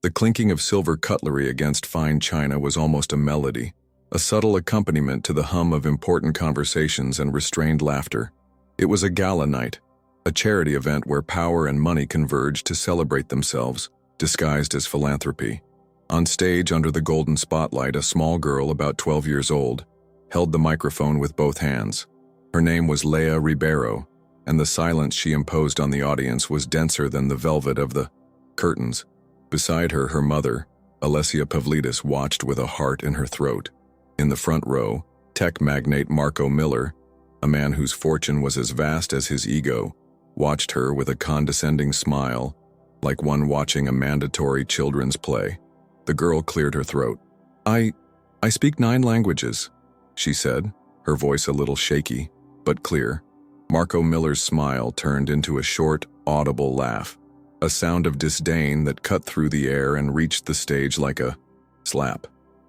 The clinking of silver cutlery against fine china was almost a melody, a subtle accompaniment to the hum of important conversations and restrained laughter. It was a gala night, a charity event where power and money converged to celebrate themselves, disguised as philanthropy. On stage under the golden spotlight, a small girl about 12 years old held the microphone with both hands. Her name was Leah Ribeiro, and the silence she imposed on the audience was denser than the velvet of the curtains. Beside her, her mother, Alessia Pavlidis, watched with a heart in her throat. In the front row, tech magnate Marco Miller, a man whose fortune was as vast as his ego, watched her with a condescending smile, like one watching a mandatory children's play. The girl cleared her throat. I speak 9 languages, she said, her voice a little shaky, but clear. Marco Miller's smile turned into a short, audible laugh, a sound of disdain that cut through the air and reached the stage like a slap.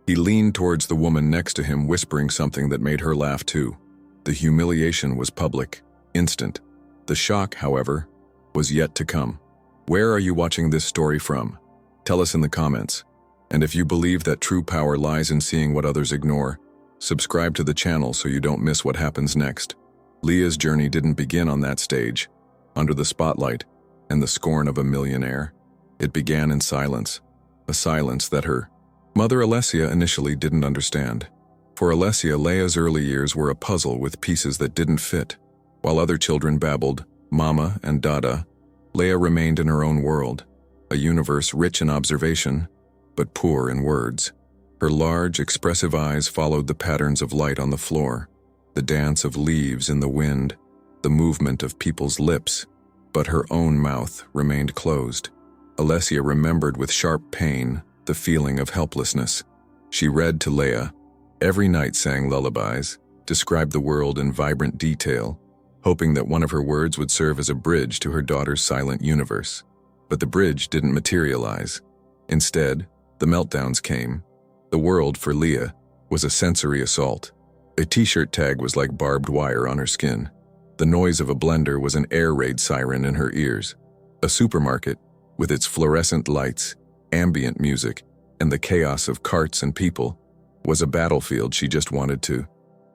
He leaned towards the woman next to him, whispering something that made her laugh too. The humiliation was public, instant. The shock, however, was yet to come. Where are you watching this story from? Tell us in the comments. And if you believe that true power lies in seeing what others ignore, subscribe to the channel so you don't miss what happens next. Leah's journey didn't begin on that stage, under the spotlight and the scorn of a millionaire. It began in silence, a silence that her mother Alessia initially didn't understand. For Alessia, Leah's early years were a puzzle with pieces that didn't fit. While other children babbled, Mama and Dada, Leah remained in her own world, a universe rich in observation, but poor in words. Her large, expressive eyes followed the patterns of light on the floor, the dance of leaves in the wind, the movement of people's lips, but her own mouth remained closed. Alessia remembered with sharp pain the feeling of helplessness. She read to Leah, every night sang lullabies, described the world in vibrant detail, hoping that one of her words would serve as a bridge to her daughter's silent universe. But the bridge didn't materialize. Instead, the meltdowns came. The world, for Leah, was a sensory assault. A t-shirt tag was like barbed wire on her skin. The noise of a blender was an air raid siren in her ears. A supermarket, with its fluorescent lights, ambient music, and the chaos of carts and people, was a battlefield she just wanted to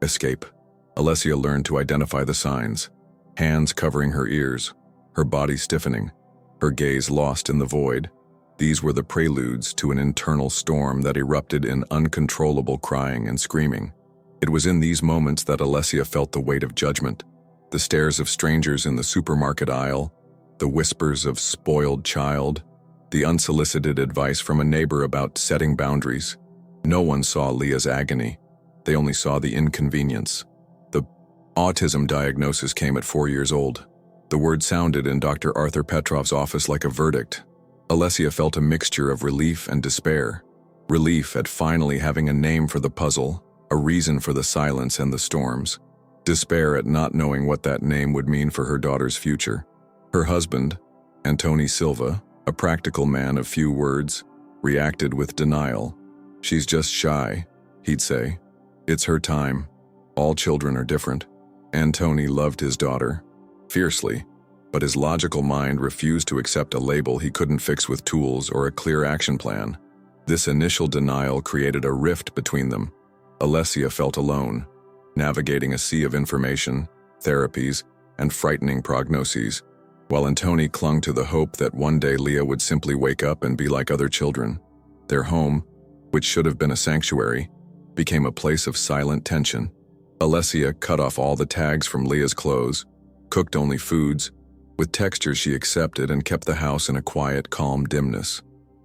escape. Alessia learned to identify the signs, hands covering her ears, her body stiffening, her gaze lost in the void. These were the preludes to an internal storm that erupted in uncontrollable crying and screaming. It was in these moments that Alessia felt the weight of judgment, the stares of strangers in the supermarket aisle, the whispers of spoiled child, the unsolicited advice from a neighbor about setting boundaries. No one saw Leah's agony. They only saw the inconvenience. The autism diagnosis came at 4 years old. The word sounded in Dr. Arthur Petrov's office like a verdict. Alessia felt a mixture of relief and despair. Relief at finally having a name for the puzzle, a reason for the silence and the storms. Despair at not knowing what that name would mean for her daughter's future. Her husband, Antoni Silva, a practical man of few words, reacted with denial. She's just shy, he'd say. It's her time. All children are different. Antoni loved his daughter, fiercely, but his logical mind refused to accept a label he couldn't fix with tools or a clear action plan. This initial denial created a rift between them. Alessia felt alone, navigating a sea of information, therapies, and frightening prognoses, while Antoni clung to the hope that one day Leah would simply wake up and be like other children. Their home, which should have been a sanctuary, became a place of silent tension. Alessia cut off all the tags from Leah's clothes, cooked only foods, with textures she accepted, and kept the house in a quiet, calm dimness.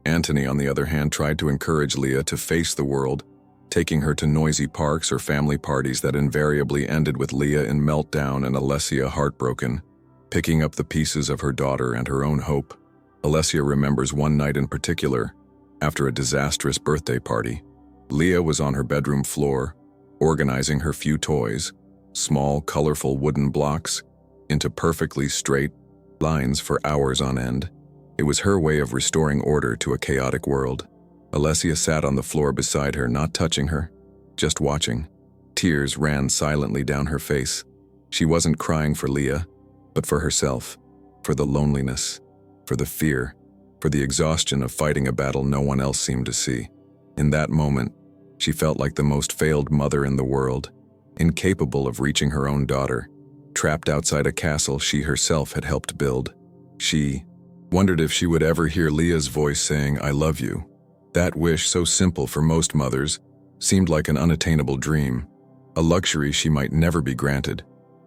Antoni, on the other hand, tried to encourage Leah to face the world, taking her to noisy parks or family parties that invariably ended with Leah in meltdown and Alessia heartbroken, picking up the pieces of her daughter and her own hope. Alessia remembers one night in particular, after a disastrous birthday party. Leah was on her bedroom floor, organizing her few toys, small, colorful wooden blocks, into perfectly straight lines for hours on end. It was her way of restoring order to a chaotic world. Alessia sat on the floor beside her, not touching her, just watching. Tears ran silently down her face. She wasn't crying for Leah, but for herself, for the loneliness, for the fear. for the exhaustion of fighting a battle no one else seemed to see. In that moment, she felt like the most failed mother in the world, incapable of reaching her own daughter, trapped outside a castle she herself had helped build. She wondered if she would ever hear Leah's voice saying, "I love you." That wish, so simple for most mothers, seemed like an unattainable dream, a luxury she might never be granted.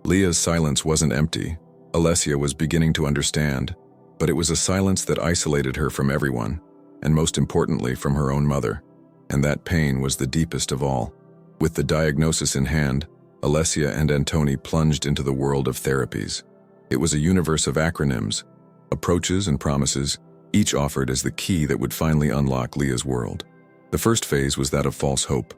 Leah's silence wasn't empty. Alessia was beginning to understand, but it was a silence that isolated her from everyone, and most importantly from her own mother. And that pain was the deepest of all. With the diagnosis in hand, Alessia and Antoni plunged into the world of therapies. It was a universe of acronyms, approaches and promises, each offered as the key that would finally unlock Leah's world. The first phase was that of false hope,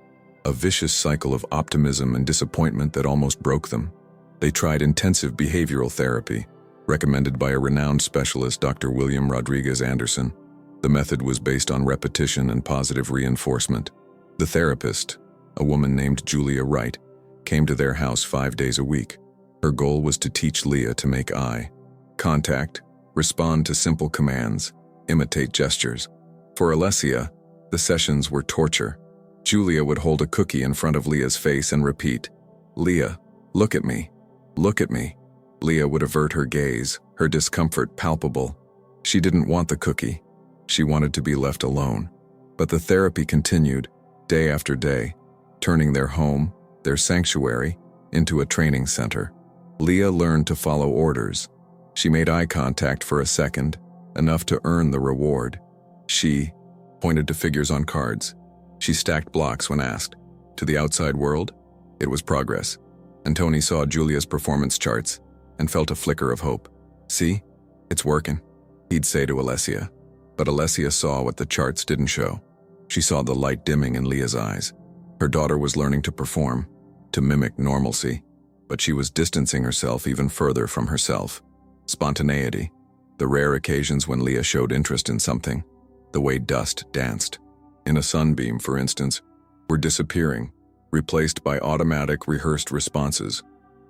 a vicious cycle of optimism and disappointment that almost broke them. They tried intensive behavioral therapy, recommended by a renowned specialist, Dr. William Rodriguez Anderson. The method was based on repetition and positive reinforcement. The therapist, a woman named Julia Wright, came to their house 5 days a week. Her goal was to teach Leah to make eye contact, respond to simple commands, imitate gestures. For Alessia, the sessions were torture. Julia would hold a cookie in front of Leah's face and repeat, "Leah, look at me. Look at me." Leah would avert her gaze, her discomfort palpable. She didn't want the cookie. She wanted to be left alone. But the therapy continued, day after day, turning their home, their sanctuary, into a training center. Leah learned to follow orders. She made eye contact for a second, enough to earn the reward. She pointed to figures on cards. She stacked blocks when asked. To the outside world, it was progress. Antoni saw Julia's performance charts and felt a flicker of hope. "See? It's working," he'd say to Alessia. But Alessia saw what the charts didn't show. She saw the light dimming in Leah's eyes. Her daughter was learning to perform, to mimic normalcy, but she was distancing herself even further from herself. Spontaneity, the rare occasions when Leah showed interest in something, the way dust danced in a sunbeam, for instance, were disappearing, replaced by automatic, rehearsed responses.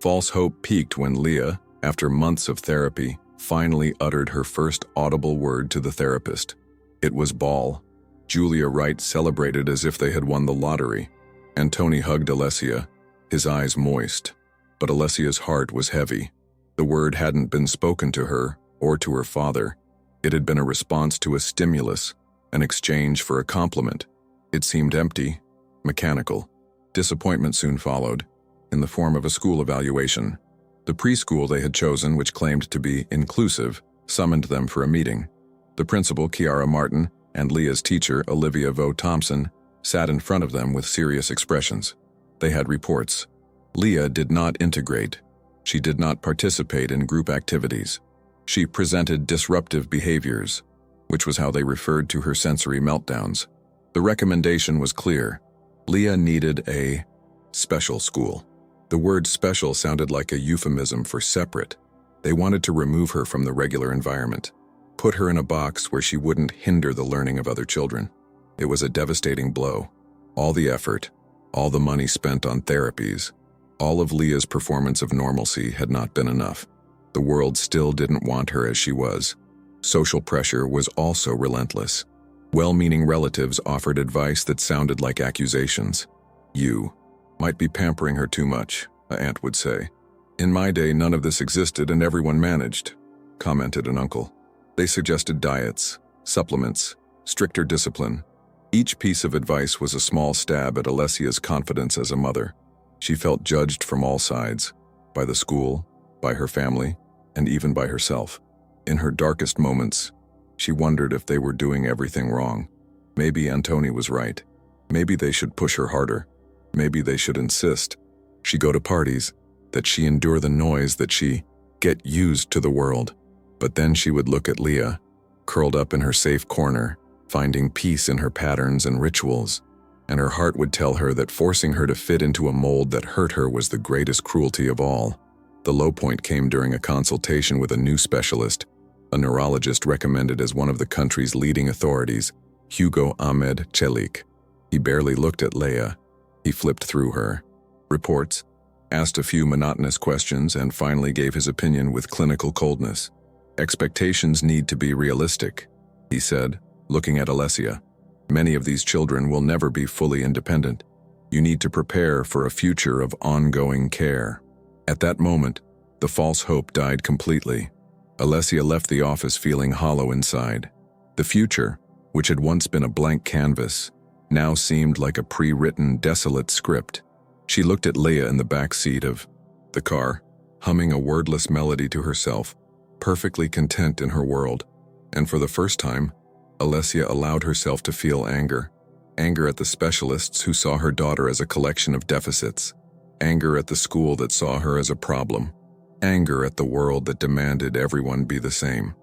False hope peaked when Leah, after months of therapy, finally uttered her first audible word to the therapist. It was ball. Julia Wright celebrated as if they had won the lottery. Antoni hugged Alessia, his eyes moist, but Alessia's heart was heavy. The word hadn't been spoken to her or to her father. It had been a response to a stimulus, an exchange for a compliment. It seemed empty, mechanical. Disappointment soon followed, in the form of a school evaluation. The preschool they had chosen, which claimed to be inclusive, summoned them for a meeting. The principal, Kiara Martin, and Leah's teacher, Olivia Vo Thompson, sat in front of them with serious expressions. They had reports. Leah did not integrate. She did not participate in group activities. She presented disruptive behaviors, which was how they referred to her sensory meltdowns. The recommendation was clear. Leah needed a special school. The word special sounded like a euphemism for separate. They wanted to remove her from the regular environment, put her in a box where she wouldn't hinder the learning of other children. It was a devastating blow. All the effort, all the money spent on therapies, all of Leah's performance of normalcy had not been enough. The world still didn't want her as she was. Social pressure was also relentless. Well-meaning relatives offered advice that sounded like accusations. "You might be pampering her too much," an aunt would say. "In my day, none of this existed and everyone managed," commented an uncle. They suggested diets, supplements, stricter discipline. Each piece of advice was a small stab at Alessia's confidence as a mother. She felt judged from all sides, by the school, by her family, and even by herself. In her darkest moments, she wondered if they were doing everything wrong. Maybe Antoni was right. Maybe they should push her harder. Maybe they should insist she go to parties, that she endure the noise, that she get used to the world. But then she would look at Leah, curled up in her safe corner, finding peace in her patterns and rituals, and her heart would tell her that forcing her to fit into a mold that hurt her was the greatest cruelty of all. The low point came during a consultation with a new specialist, a neurologist recommended as one of the country's leading authorities, Hugo Ahmed Chelik. He barely looked at Leah. He flipped through her reports, asked a few monotonous questions, and finally gave his opinion with clinical coldness. Expectations need to be realistic. he said, looking at Alessia. Many of these children will never be fully independent. You need to prepare for a future of ongoing care. At that moment, the false hope died completely. Alessia left the office feeling hollow inside. The future, which had once been a blank canvas, now seemed like a pre-written, desolate script. She looked at Leah in the back seat of the car, humming a wordless melody to herself, perfectly content in her world. And for the first time, Alessia allowed herself to feel anger. Anger at the specialists who saw her daughter as a collection of deficits. Anger at the school that saw her as a problem. Anger at the world that demanded everyone be the same.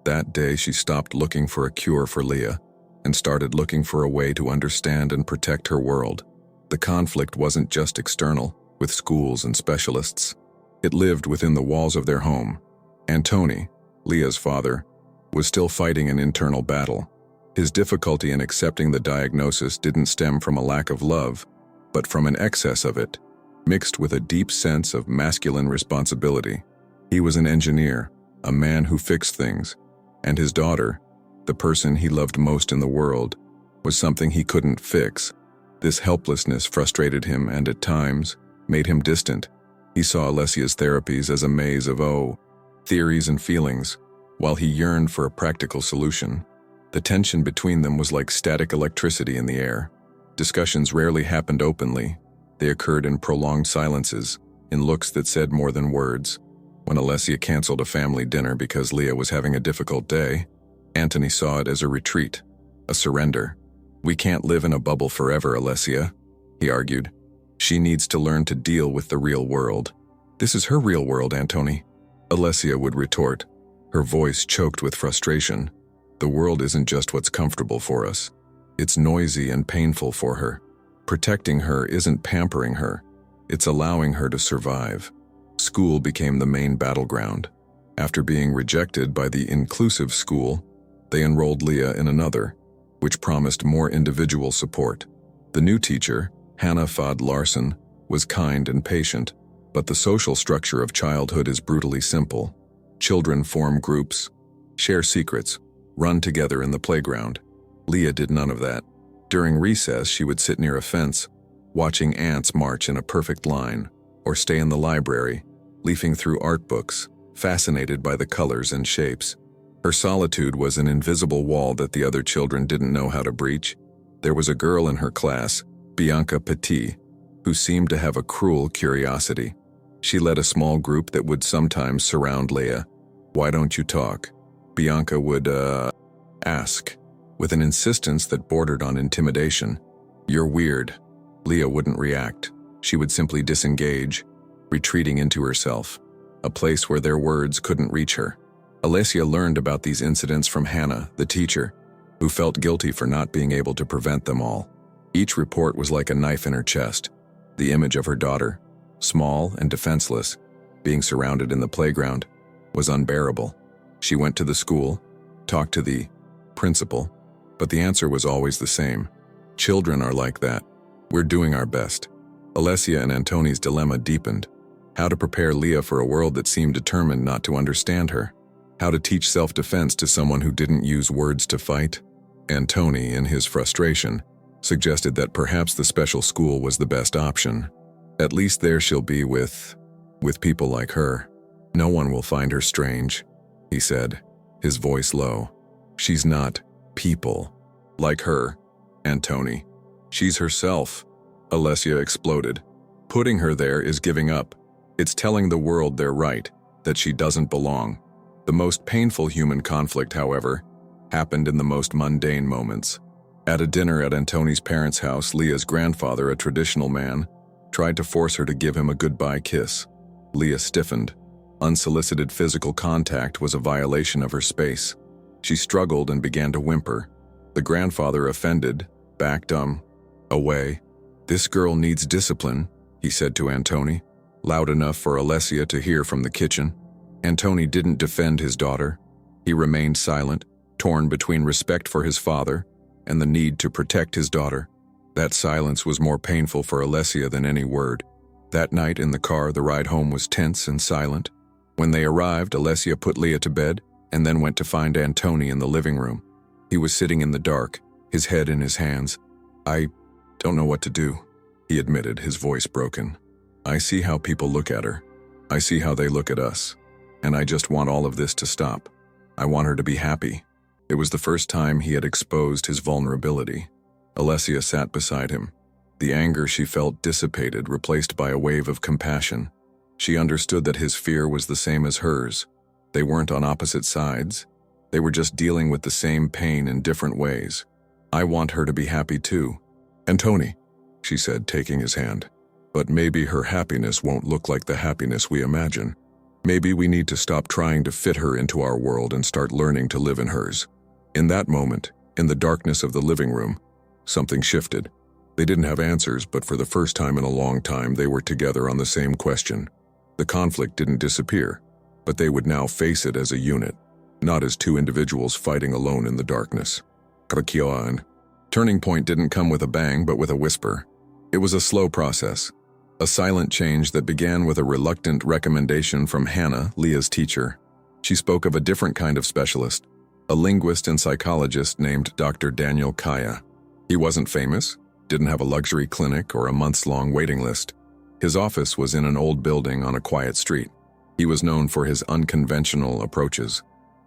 That day she stopped looking for a cure for Leah and started looking for a way to understand and protect her world. The conflict wasn't just external, with schools and specialists. It lived within the walls of their home. Antoni, Leah's father, was still fighting an internal battle. His difficulty in accepting the diagnosis didn't stem from a lack of love, but from an excess of it, mixed with a deep sense of masculine responsibility. He was an engineer, a man who fixed things, and his daughter, the person he loved most in the world, was something he couldn't fix. This helplessness frustrated him and at times made him distant. He saw Alessia's therapies as a maze of theories and feelings, while he yearned for a practical solution. The tension between them was like static electricity in the air. Discussions rarely happened openly. They occurred in prolonged silences, in looks that said more than words. When Alessia canceled a family dinner because Leah was having a difficult day, Antoni saw it as a retreat, a surrender. "We can't live in a bubble forever, Alessia," he argued. "She needs to learn to deal with the real world." "This is her real world, Antoni," Alessia would retort, her voice choked with frustration. "The world isn't just what's comfortable for us. It's noisy and painful for her. Protecting her isn't pampering her. It's allowing her to survive." School became the main battleground. After being rejected by the inclusive school, they enrolled Leah in another, which promised more individual support. The new teacher, Hannah Fod Larson, was kind and patient, but the social structure of childhood is brutally simple. Children form groups, share secrets, run together in the playground. Leah did none of that. During recess, she would sit near a fence, watching ants march in a perfect line, or stay in the library, leafing through art books, fascinated by the colors and shapes. Her solitude was an invisible wall that the other children didn't know how to breach. There was a girl in her class, Bianca Petit, who seemed to have a cruel curiosity. She led a small group that would sometimes surround Leah. "Why don't you talk?" Bianca would, ask, with an insistence that bordered on intimidation. "You're weird." Leah wouldn't react. She would simply disengage, retreating into herself, a place where their words couldn't reach her. Alessia learned about these incidents from Hannah, the teacher, who felt guilty for not being able to prevent them all. Each report was like a knife in her chest. The image of her daughter, small and defenseless, being surrounded in the playground, was unbearable. She went to the school, talked to the principal, but the answer was always the same. "Children are like that. We're doing our best." Alessia and Antoni's dilemma deepened. How to prepare Leah for a world that seemed determined not to understand her. How to teach self-defense to someone who didn't use words to fight. Antoni, in his frustration, suggested that perhaps the special school was the best option. "At least there she'll be with people like her. No one will find her strange," he said, his voice low. "She's not people like her, Antoni. She's herself." Alessia exploded. "Putting her there is giving up. It's telling the world they're right, that she doesn't belong." The most painful human conflict, however, happened in the most mundane moments. At a dinner at Antoni's parents' house, Leah's grandfather, a traditional man, tried to force her to give him a goodbye kiss. Leah stiffened. Unsolicited physical contact was a violation of her space. She struggled and began to whimper. The grandfather, offended, backed away. "This girl needs discipline," he said to Antoni, loud enough for Alessia to hear from the kitchen. Antoni didn't defend his daughter. He remained silent, torn between respect for his father and the need to protect his daughter. That silence was more painful for Alessia than any word. That night in the car, the ride home was tense and silent. When they arrived, Alessia put Leah to bed and then went to find Antoni in the living room. He was sitting in the dark, his head in his hands. "I don't know what to do," he admitted, his voice broken. "I see how people look at her. I see how they look at us. And I just want all of this to stop. I want her to be happy." It was the first time he had exposed his vulnerability. Alessia sat beside him. The anger she felt dissipated, replaced by a wave of compassion. She understood that his fear was the same as hers. They weren't on opposite sides. They were just dealing with the same pain in different ways. "I want her to be happy too. And Tony," she said, taking his hand. "But maybe her happiness won't look like the happiness we imagine. Maybe we need to stop trying to fit her into our world and start learning to live in hers." In that moment, in the darkness of the living room, something shifted. They didn't have answers, but for the first time in a long time, they were together on the same question. The conflict didn't disappear, but they would now face it as a unit, not as two individuals fighting alone in the darkness. Turning point didn't come with a bang, but with a whisper. It was a slow process, a silent change that began with a reluctant recommendation from Hannah, Leah's teacher. She spoke of a different kind of specialist, a linguist and psychologist named Dr. Daniel Kaya. He wasn't famous, didn't have a luxury clinic or a months-long waiting list. His office was in an old building on a quiet street. He was known for his unconventional approaches.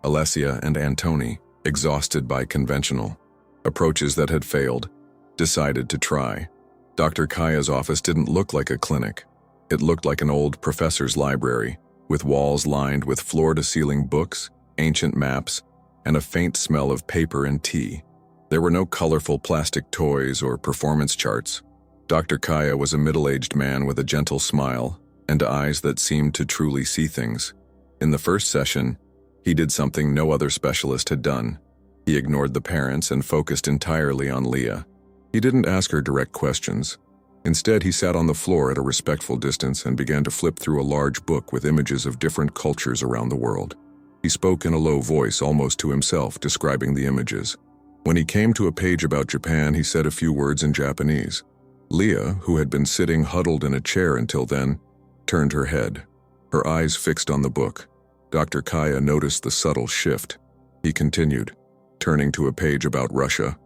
Alessia and Antoni, exhausted by conventional approaches that had failed, decided to try. Dr. Kaya's office didn't look like a clinic. It looked like an old professor's library, with walls lined with floor-to-ceiling books, ancient maps, and a faint smell of paper and tea. There were no colorful plastic toys or performance charts. Dr. Kaya was a middle-aged man with a gentle smile and eyes that seemed to truly see things. In the first session, he did something no other specialist had done. He ignored the parents and focused entirely on Leah. He didn't ask her direct questions. Instead, he sat on the floor at a respectful distance and began to flip through a large book with images of different cultures around the world. He spoke in a low voice, almost to himself, describing the images. When he came to a page about Japan, he said a few words in Japanese. Leah, who had been sitting huddled in a chair until then, turned her head, her eyes fixed on the book. Dr. Kaya noticed the subtle shift. He continued, turning to a page about Russia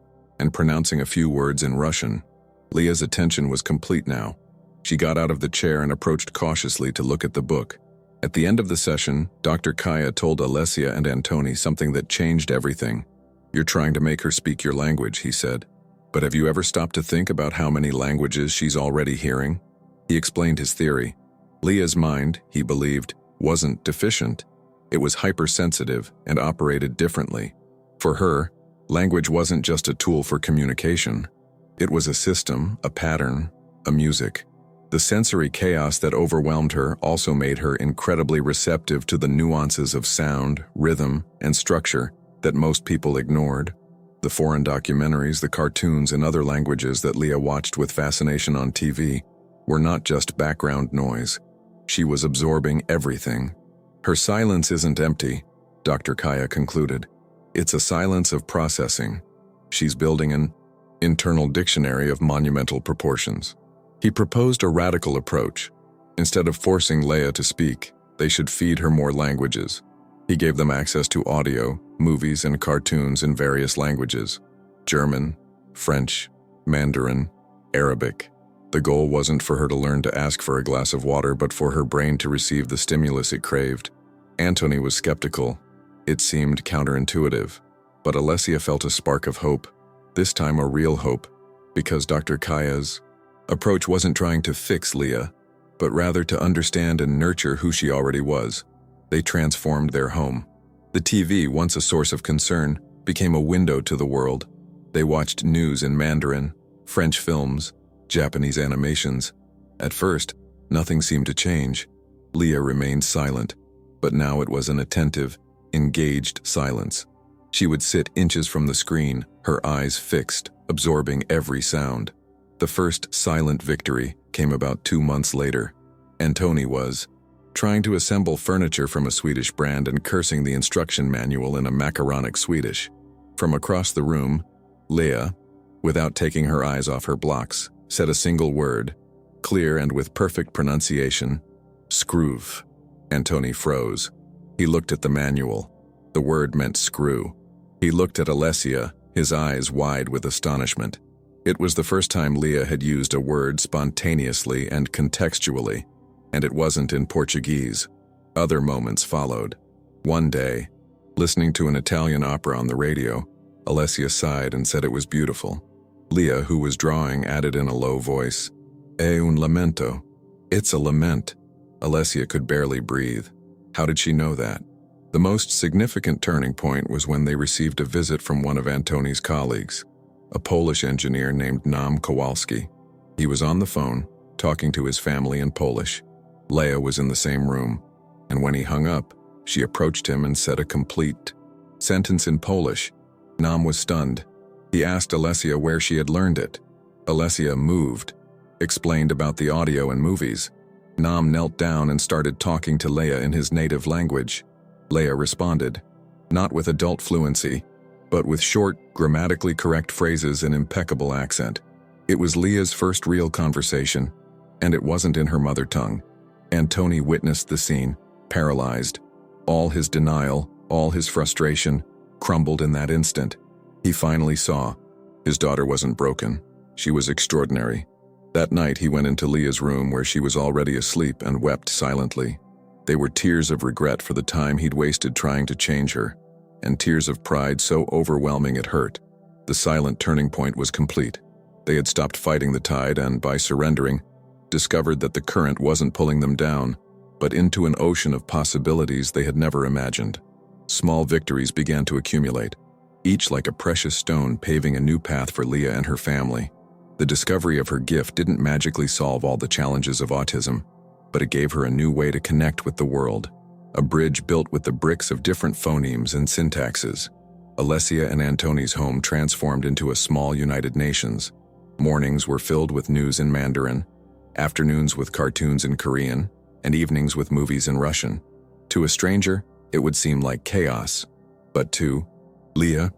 and pronouncing a few words in Russian. Leah's attention was complete now. She got out of the chair and approached cautiously to look at the book. At the end of the session, Dr. Kaya told Alessia and Antoni something that changed everything. "You're trying to make her speak your language," he said. "But have you ever stopped to think about how many languages she's already hearing?" He explained his theory. Leah's mind, he believed, wasn't deficient. It was hypersensitive and operated differently. For her, language wasn't just a tool for communication. It was a system, a pattern, a music. The sensory chaos that overwhelmed her also made her incredibly receptive to the nuances of sound, rhythm, and structure that most people ignored. The foreign documentaries, the cartoons, and other languages that Leah watched with fascination on TV were not just background noise. She was absorbing everything. Her silence isn't empty, Dr. Kaya concluded. It's a silence of processing. She's building an internal dictionary of monumental proportions. He proposed a radical approach. Instead of forcing Leah to speak, they should feed her more languages. He gave them access to audio, movies, and cartoons in various languages: German, French, Mandarin, Arabic. The goal wasn't for her to learn to ask for a glass of water, but for her brain to receive the stimulus it craved. Antoni was skeptical. It seemed counterintuitive. But Alessia felt a spark of hope, this time a real hope, because Dr. Kaya's approach wasn't trying to fix Leah, but rather to understand and nurture who she already was. They transformed their home. The TV, once a source of concern, became a window to the world. They watched news in Mandarin, French films, Japanese animations. At first, nothing seemed to change. Leah remained silent, but now it was an attentive, engaged silence. She would sit inches from the screen, her eyes fixed, absorbing every sound. The first silent victory came about 2 months later. Antoni was trying to assemble furniture from a Swedish brand and cursing the instruction manual in a macaronic Swedish. From across the room, Leah, without taking her eyes off her blocks, said a single word, clear and with perfect pronunciation: "Skruv." Antoni froze. He looked at the manual. The word meant screw. He looked at Alessia, his eyes wide with astonishment. It was the first time Leah had used a word spontaneously and contextually, and it wasn't in Portuguese. Other moments followed. One day, listening to an Italian opera on the radio, Alessia sighed and said it was beautiful. Leah, who was drawing, added in a low voice, "È un lamento." It's a lament. Alessia could barely breathe. How did she know that? The most significant turning point was when they received a visit from one of Antoni's colleagues, a Polish engineer named Nam Kowalski. He was on the phone, talking to his family in Polish. Leah was in the same room, and when he hung up, she approached him and said a complete sentence in Polish. Nam was stunned. He asked Alessia where she had learned it. Alessia, moved, explained about the audio and movies. Nam knelt down and started talking to Leah in his native language. Leah responded, not with adult fluency, but with short, grammatically correct phrases and impeccable accent. It was Leah's first real conversation, and it wasn't in her mother tongue. Antoni witnessed the scene, paralyzed. All his denial, all his frustration, crumbled in that instant. He finally saw. His daughter wasn't broken. She was extraordinary. That night he went into Leah's room where she was already asleep and wept silently. They were tears of regret for the time he'd wasted trying to change her, and tears of pride so overwhelming it hurt. The silent turning point was complete. They had stopped fighting the tide and, by surrendering, discovered that the current wasn't pulling them down, but into an ocean of possibilities they had never imagined. Small victories began to accumulate, each like a precious stone paving a new path for Leah and her family. The discovery of her gift didn't magically solve all the challenges of autism, but it gave her a new way to connect with the world, a bridge built with the bricks of different phonemes and syntaxes. Alessia and Antoni's home transformed into a small United Nations. Mornings were filled with news in Mandarin, afternoons with cartoons in Korean, and evenings with movies in Russian. To a stranger, it would seem like chaos, but to Leah,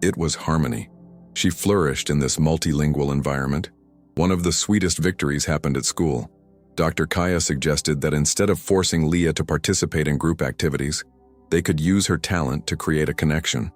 it was harmony. She flourished in this multilingual environment. One of the sweetest victories happened at school. Dr. Kaya suggested that instead of forcing Leah to participate in group activities, they could use her talent to create a connection.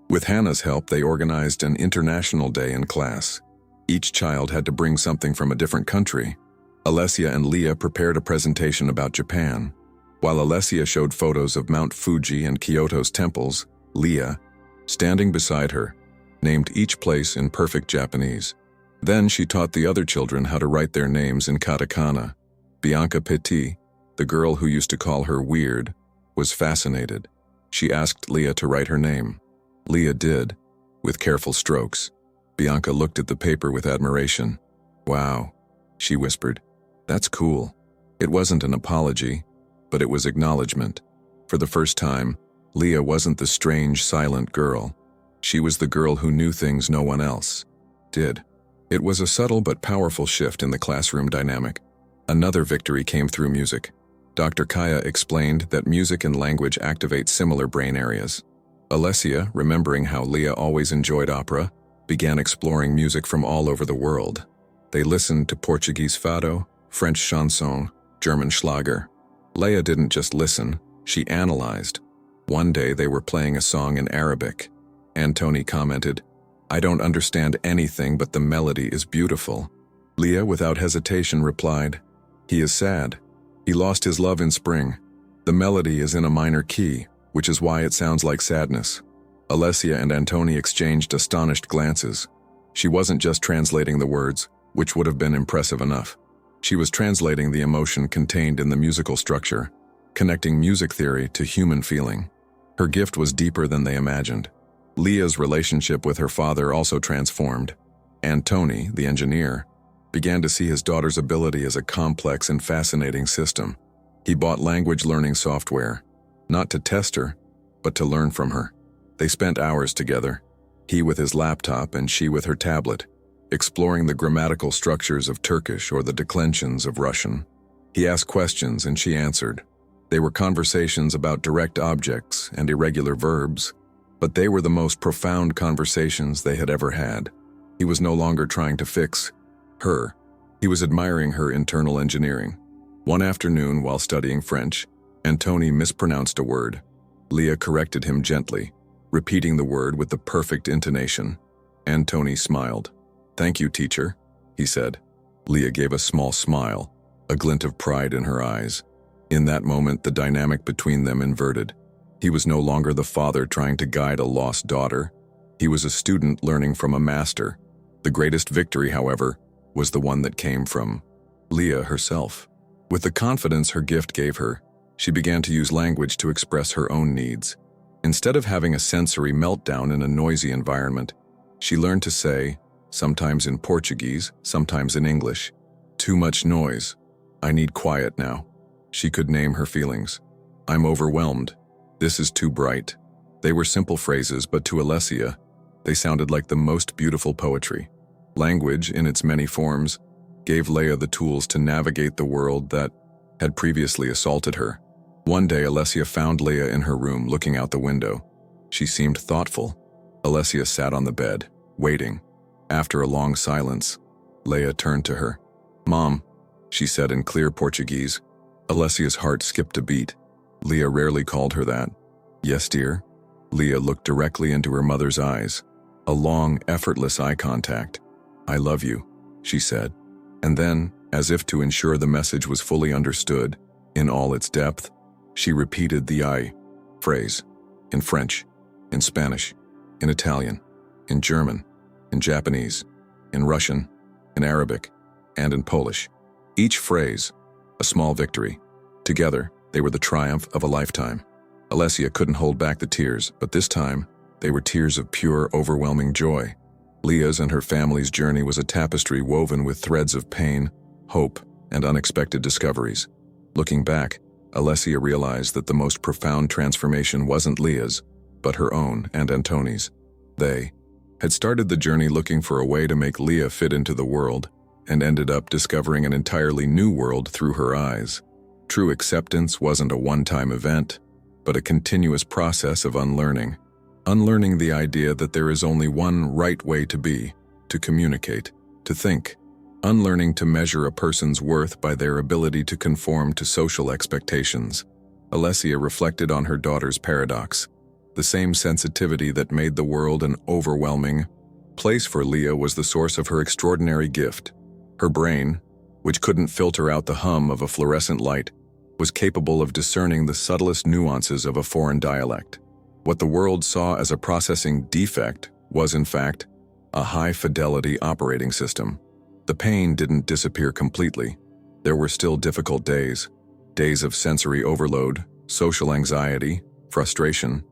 With Hannah's help, they organized an international day in class. Each child had to bring something from a different country. Alessia and Leah prepared a presentation about Japan. While Alessia showed photos of Mount Fuji and Kyoto's temples, Leah, standing beside her, named each place in perfect Japanese. Then she taught the other children how to write their names in katakana. Bianca Petit, the girl who used to call her weird, was fascinated. She asked Leah to write her name. Leah did, with careful strokes. Bianca looked at the paper with admiration. "Wow," she whispered. "That's cool." It wasn't an apology, but it was acknowledgement. For the first time, Leah wasn't the strange, silent girl. She was the girl who knew things no one else did. It was a subtle but powerful shift in the classroom dynamic. Another victory came through music. Dr. Kaya explained that music and language activate similar brain areas. Alessia, remembering how Leah always enjoyed opera, began exploring music from all over the world. They listened to Portuguese fado, French chanson, German Schlager. Leah didn't just listen, she analyzed. One day they were playing a song in Arabic. Antoni commented, "I don't understand anything, but the melody is beautiful." Leah, without hesitation, replied, "He is sad. He lost his love in spring. The melody is in a minor key, which is why it sounds like sadness." Alessia and Antoni exchanged astonished glances. She wasn't just translating the words, which would have been impressive enough. She was translating the emotion contained in the musical structure, connecting music theory to human feeling. Her gift was deeper than they imagined. Leah's relationship with her father also transformed. Antoni, the engineer, began to see his daughter's ability as a complex and fascinating system. He bought language learning software, not to test her, but to learn from her. They spent hours together, he with his laptop and she with her tablet, exploring the grammatical structures of Turkish or the declensions of Russian. He asked questions and she answered. They were conversations about direct objects and irregular verbs, but they were the most profound conversations they had ever had. He was no longer trying to fix her. He was admiring her internal engineering. One afternoon, while studying French, Antoni mispronounced a word. Leah corrected him gently. repeating the word with the perfect intonation. Antony smiled. "Thank you, teacher," he said. Leah gave a small smile, a glint of pride in her eyes. In that moment, the dynamic between them inverted. He was no longer the father trying to guide a lost daughter. He was a student learning from a master. The greatest victory, however, was the one that came from Leah herself. With the confidence her gift gave her, she began to use language to express her own needs. Instead of having a sensory meltdown in a noisy environment, she learned to say, sometimes in Portuguese, sometimes in English, "Too much noise. I need quiet now." She could name her feelings. "I'm overwhelmed. This is too bright." They were simple phrases, but to Alessia, they sounded like the most beautiful poetry. Language, in its many forms, gave Leah the tools to navigate the world that had previously assaulted her. One day, Alessia found Leah in her room, looking out the window. She seemed thoughtful. Alessia sat on the bed, waiting. After a long silence, Leah turned to her. "Mom," she said in clear Portuguese. Alessia's heart skipped a beat. Leah rarely called her that. "Yes, dear?" Leah looked directly into her mother's eyes. A long, effortless eye contact. "I love you," she said. And then, as if to ensure the message was fully understood, in all its depth, she repeated the "I" phrase, in French, in Spanish, in Italian, in German, in Japanese, in Russian, in Arabic, and in Polish. Each phrase, a small victory. Together, they were the triumph of a lifetime. Alessia couldn't hold back the tears, but this time, they were tears of pure, overwhelming joy. Leah's and her family's journey was a tapestry woven with threads of pain, hope, and unexpected discoveries. Looking back, Alessia realized that the most profound transformation wasn't Leah's, but her own and Antony's. They had started the journey looking for a way to make Leah fit into the world, and ended up discovering an entirely new world through her eyes. True acceptance wasn't a one-time event, but a continuous process of unlearning. Unlearning the idea that there is only one right way to be, to communicate, to think. Unlearning to measure a person's worth by their ability to conform to social expectations. Alessia reflected on her daughter's paradox. The same sensitivity that made the world an overwhelming place for Leah was the source of her extraordinary gift. Her brain, which couldn't filter out the hum of a fluorescent light, was capable of discerning the subtlest nuances of a foreign dialect. What the world saw as a processing defect was, in fact, a high-fidelity operating system. The pain didn't disappear completely. There were still difficult days of sensory overload, social anxiety, frustration.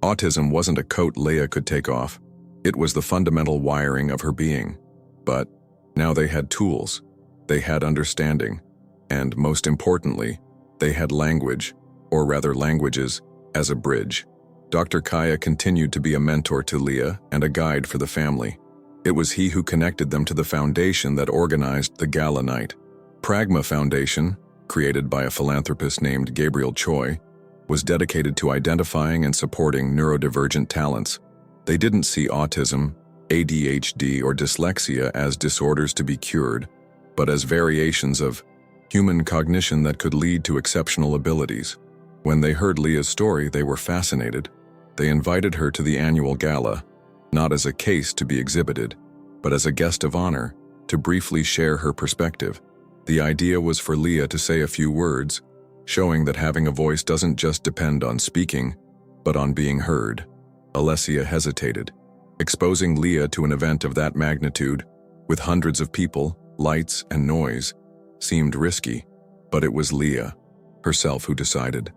Autism wasn't a coat Leah could take off. It was the fundamental wiring of her being. But now they had tools, they had understanding, and most importantly, they had language, or rather languages, as a bridge. Dr. Kaya continued to be a mentor to Leah and a guide for the family. It was he who connected them to the foundation that organized the gala night. Pragma Foundation, created by a philanthropist named Gabriel Choi, was dedicated to identifying and supporting neurodivergent talents. They didn't see autism, ADHD, or dyslexia as disorders to be cured, but as variations of human cognition that could lead to exceptional abilities. When they heard Leah's story, they were fascinated. They invited her to the annual gala, not as a case to be exhibited, but as a guest of honor, to briefly share her perspective. The idea was for Leah to say a few words, showing that having a voice doesn't just depend on speaking, but on being heard. Alessia hesitated. Exposing Leah to an event of that magnitude, with hundreds of people, lights, and noise, seemed risky, but it was Leah herself who decided.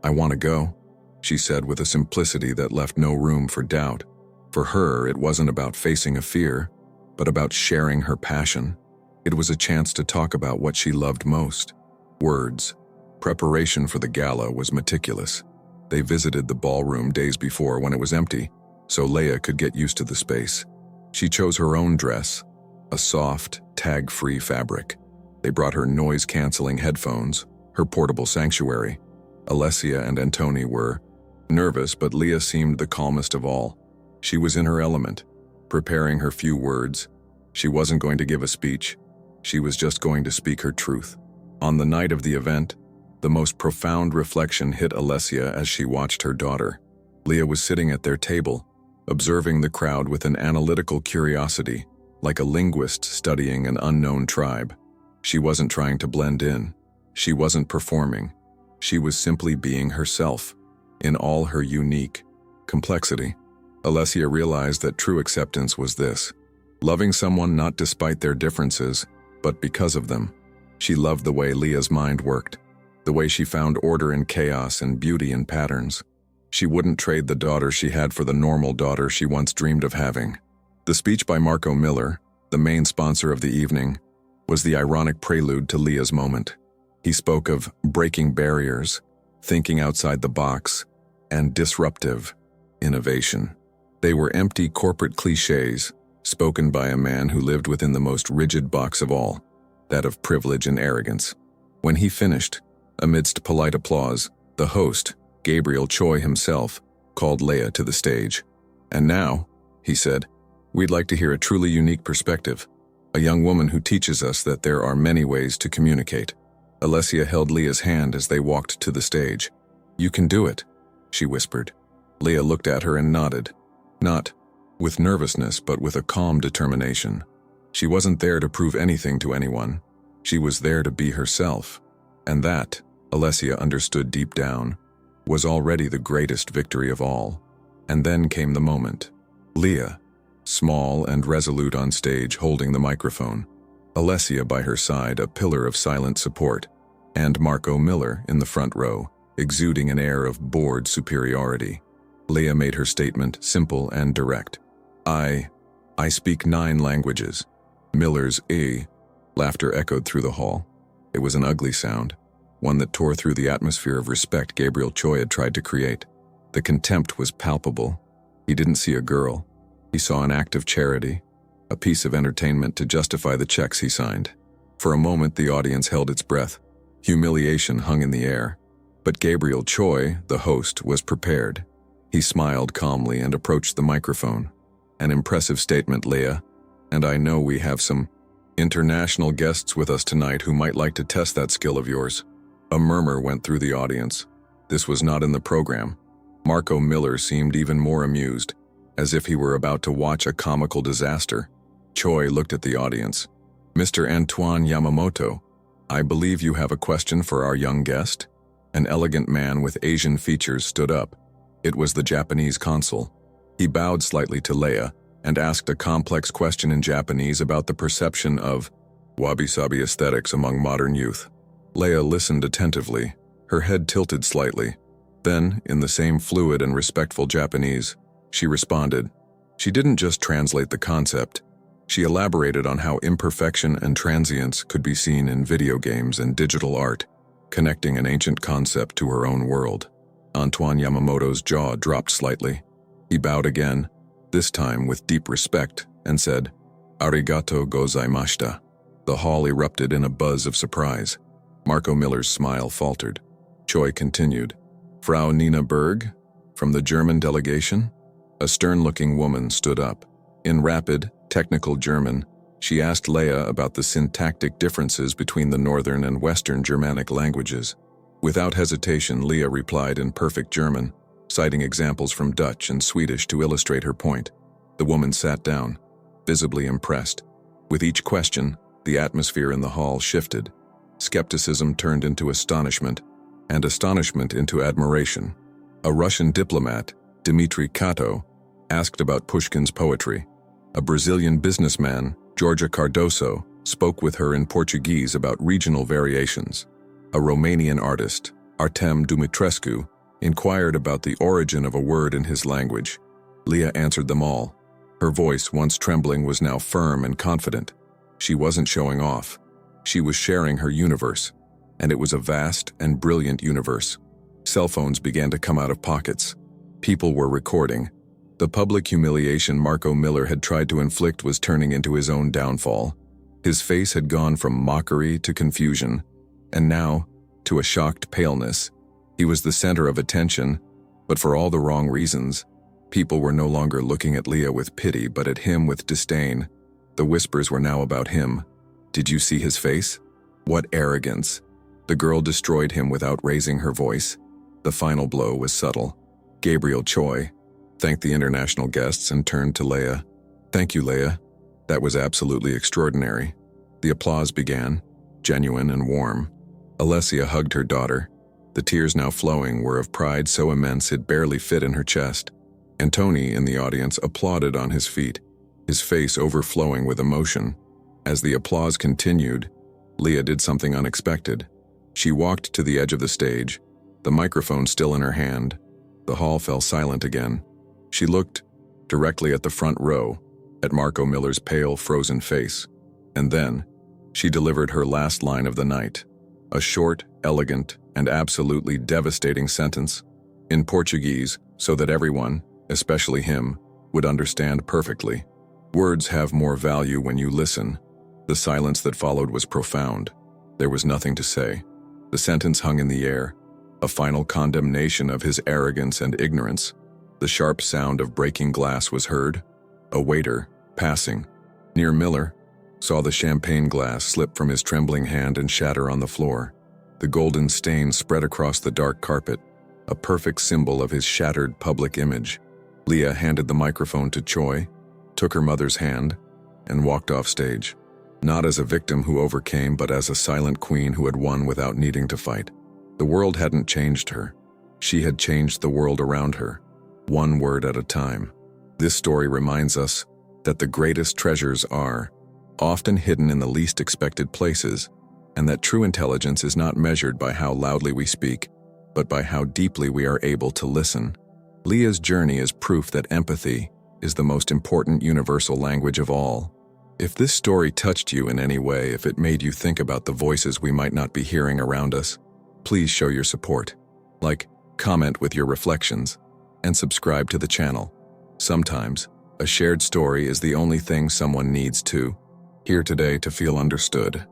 "I want to go," she said with a simplicity that left no room for doubt. For her, it wasn't about facing a fear, but about sharing her passion. It was a chance to talk about what she loved most. Words. Preparation for the gala was meticulous. They visited the ballroom days before when it was empty, so Leah could get used to the space. She chose her own dress, a soft, tag-free fabric. They brought her noise-canceling headphones, her portable sanctuary. Alessia and Antony were nervous, but Leah seemed the calmest of all. She was in her element, preparing her few words. She wasn't going to give a speech. She was just going to speak her truth. On the night of the event, the most profound reflection hit Alessia as she watched her daughter. Leah was sitting at their table, observing the crowd with an analytical curiosity, like a linguist studying an unknown tribe. She wasn't trying to blend in. She wasn't performing. She was simply being herself, in all her unique complexity. Alessia realized that true acceptance was this: loving someone not despite their differences, but because of them. She loved the way Leah's mind worked, the way she found order in chaos and beauty in patterns. She wouldn't trade the daughter she had for the normal daughter she once dreamed of having. The speech by Marco Miller, the main sponsor of the evening, was the ironic prelude to Leah's moment. He spoke of breaking barriers, thinking outside the box, and disruptive innovation. They were empty corporate cliches, spoken by a man who lived within the most rigid box of all, that of privilege and arrogance. When he finished, amidst polite applause, the host, Gabriel Choi himself, called Leah to the stage. "And now," he said, "we'd like to hear a truly unique perspective, a young woman who teaches us that there are many ways to communicate." Alessia held Leah's hand as they walked to the stage. "You can do it," she whispered. Leah looked at her and nodded, not with nervousness but with a calm determination. She wasn't there to prove anything to anyone. She was there to be herself. And that, Alessia understood deep down, was already the greatest victory of all. And then came the moment. Leah, small and resolute on stage holding the microphone, Alessia by her side, a pillar of silent support, and Marco Miller in the front row, exuding an air of bored superiority. Leah made her statement simple and direct. I speak 9 languages." Miller's laughter echoed through the hall. It was an ugly sound, one that tore through the atmosphere of respect Gabriel Choi had tried to create. The contempt was palpable. He didn't see a girl. He saw an act of charity, a piece of entertainment to justify the checks he signed. For a moment, the audience held its breath. Humiliation hung in the air. But Gabriel Choi, the host, was prepared. He smiled calmly and approached the microphone. "An impressive statement, Leah, and I know we have some international guests with us tonight who might like to test that skill of yours." A murmur went through the audience. This was not in the program. Marco Miller seemed even more amused, as if he were about to watch a comical disaster. Choi looked at the audience. "Mr. Antoine Yamamoto, I believe you have a question for our young guest?" An elegant man with Asian features stood up. It was the Japanese consul. He bowed slightly to Leah and asked a complex question in Japanese about the perception of wabi-sabi aesthetics among modern youth. Leah listened attentively, her head tilted slightly. Then, in the same fluid and respectful Japanese, she responded. She didn't just translate the concept. She elaborated on how imperfection and transience could be seen in video games and digital art, connecting an ancient concept to her own world. Antoine Yamamoto's jaw dropped slightly. He bowed again, this time with deep respect, and said, "Arigato gozaimashita." The hall erupted in a buzz of surprise. Marco Miller's smile faltered. Choi continued, "Frau Nina Berg, from the German delegation?" A stern-looking woman stood up. In rapid, technical German, she asked Leah about the syntactic differences between the Northern and Western Germanic languages. Without hesitation, Leah replied in perfect German, citing examples from Dutch and Swedish to illustrate her point. The woman sat down, visibly impressed. With each question, the atmosphere in the hall shifted. Skepticism turned into astonishment, and astonishment into admiration. A Russian diplomat, Dmitry Kato, asked about Pushkin's poetry. A Brazilian businessman, Georgia Cardoso, spoke with her in Portuguese about regional variations. A Romanian artist, Artem Dumitrescu, inquired about the origin of a word in his language. Leah answered them all. Her voice, once trembling, was now firm and confident. She wasn't showing off. She was sharing her universe, and it was a vast and brilliant universe. Cell phones began to come out of pockets. People were recording. The public humiliation Marco Miller had tried to inflict was turning into his own downfall. His face had gone from mockery to confusion, and now to a shocked paleness. He was the center of attention, but for all the wrong reasons. People were no longer looking at Leah with pity, but at him with disdain. The whispers were now about him. Did you see his face? What arrogance! The girl destroyed him without raising her voice. The final blow was subtle. Gabriel Choi thanked the international guests and turned to Leia. "Thank you, Leia. That was absolutely extraordinary." The applause began, genuine and warm. Alessia hugged her daughter. The tears now flowing were of pride so immense it barely fit in her chest. And Tony, in the audience, applauded on his feet, his face overflowing with emotion. As the applause continued, Leah did something unexpected. She walked to the edge of the stage, the microphone still in her hand. The hall fell silent again. She looked directly at the front row, at Marco Miller's pale, frozen face. And then, she delivered her last line of the night. A short, elegant, and absolutely devastating sentence, in Portuguese, so that everyone, especially him, would understand perfectly. Words have more value when you listen. The silence that followed was profound. There was nothing to say. The sentence hung in the air, a final condemnation of his arrogance and ignorance. The sharp sound of breaking glass was heard. A waiter, passing near Miller, saw the champagne glass slip from his trembling hand and shatter on the floor. The golden stain spread across the dark carpet, a perfect symbol of his shattered public image. Leah handed the microphone to Choi, took her mother's hand, and walked off stage. Not as a victim who overcame, but as a silent queen who had won without needing to fight. The world hadn't changed her. She had changed the world around her, one word at a time. This story reminds us that the greatest treasures are often hidden in the least expected places, and that true intelligence is not measured by how loudly we speak, but by how deeply we are able to listen. Leah's journey is proof that empathy is the most important universal language of all. If this story touched you in any way, if it made you think about the voices we might not be hearing around us, please show your support. Like, comment with your reflections, and subscribe to the channel. Sometimes, a shared story is the only thing someone needs to hear today to feel understood.